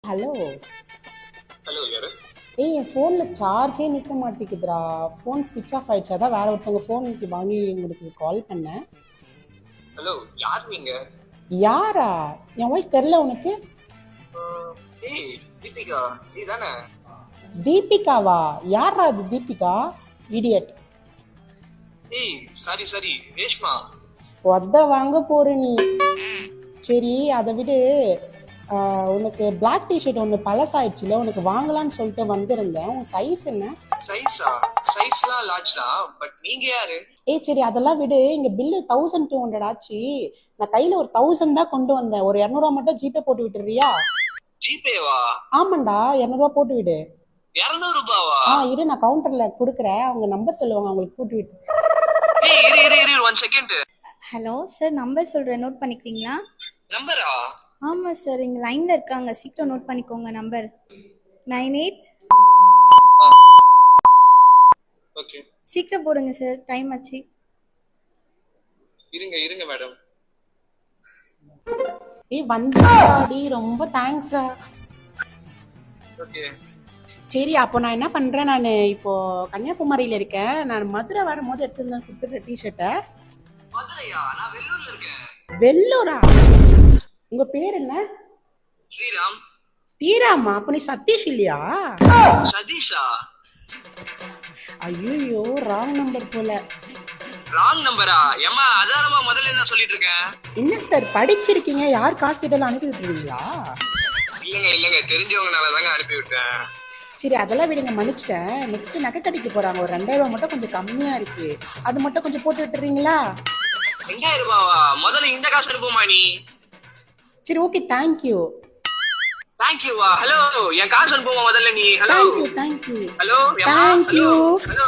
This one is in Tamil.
ஹலோ. ஹலோ யாரு? ஏய், என் ஃபோனில் சார்ஜே நிற்க மாட்டேங்குதுடா. ஃபோன் ஸ்விட்ச் ஆஃப் ஆயிடுச்சு. அதான் வேற ஒருத்தவங்க ஃபோனுக்கு வாங்கி உங்களுக்கு கால் பண்ணேன். ஹலோ யார் நீங்க? யாரா? என் வாய்ஸ் தெரில உனக்கு? ஏய் தீபிகா நீ தானே? தீபிகாவா? யாரா அது தீபிகா? இடியட். ஏய் சாரி சாரி ரேஷ்மா. ஒத்த வாங்க போற நீ. சரி, அதை விடு. உனக்கு பிளாக் டிஷர்ட் ஒன்று பழசாயிடுச்சுல, உனக்கு வாங்கலான்னு சொல்லிட்டு வந்திருந்தேன். உன் சைஸ் என்ன? சைஸா? சைஸ்லாம் லார்ஜ் தான். பட் நீங்க யாரு? ஏய் சரி, அதெல்லாம் விடு. இங்க பில்லு 1200 ஆச்சு. நான் கையில ஒரு 1000 தான் கொண்டு வந்தேன். ஒரு 200 மட்டும் ஜிபே போட்டு விட்டுறியா? ஜிபேவா? ஆமாண்டா, 200 போட்டு விடு. 200 ரூபாவா? இரு, நான் கவுண்டர்ல கொடுக்குறேன். அவங்க நம்பர் சொல்லுவாங்க, அவங்களுக்கு போட்டு விட்டு. ஏய் இரு இரு இரு 1 செகண்ட். ஹலோ சார், நம்பர் சொல்கிறேன், நோட் பண்ணிக்கிறீங்களா? நம்பரா? ஆமாம் சார், இங்கே லைனில் இருக்காங்க, சீக்கிரம் நோட் பண்ணிக்கோங்க. நம்பர் 98. ஓகே சீக்கிரம் போடுங்க சார், டைம் ஆச்சு. இருங்க இருங்க மேடம். ஏய் வந்துடாடி, ரொம்ப தேங்க்ஸ்டா. ஓகே சரி, அப்போ நான் என்ன பண்றேன், நான் இப்போ கன்னியாகுமரியில இருக்கேன். நான் மதுரை வரும்போது எடுத்து கொடுத்துட்ற டிஷர்ட்டை. மதுரையா? நான் வெள்ளூர்ல இருக்கேன். வெள்ளூரா? உங்க பேர் என்ன? ஸ்ரீராம். ஸ்ரீராமா? அப்ப நீ சதீஷ் இல்லையா? சதீஷா? ஐயோ, ராங் நம்பர் போல. ராங் நம்பரா? ஏமா அதானமா முதல்ல என்ன சொல்லிட்டு இருக்கேன். என்ன சார் படிச்சிருக்கீங்க? யார் காசு கேட்டாலும் அனுப்பி விட்டுருவீங்களா? இல்லங்க இல்லங்க, தெரிஞ்சவங்கனால தாங்க அனுப்பி விட்டேன். சரி, அதெல்லாம் விடுங்க, மன்னிச்சிட்டேன். நெக்ஸ்ட் நகை கடைக்கு போறாங்க. ஒரு 2000 மட்டும் கொஞ்சம் கம்மியா இருக்கு. அது மட்டும் கொஞ்சம் போட்டு விட்டுறீங்களா? 2000 ரூபாவா? முதல்ல இந்த காசு அனுப்புமா நீ. சரி, ஓகே, தேங்க்யூ. தேங்க்யூவா? ஹலோ என் காசு அனுப்புமா முதல்ல நீ. Hello thank you. Hello thank you. Hello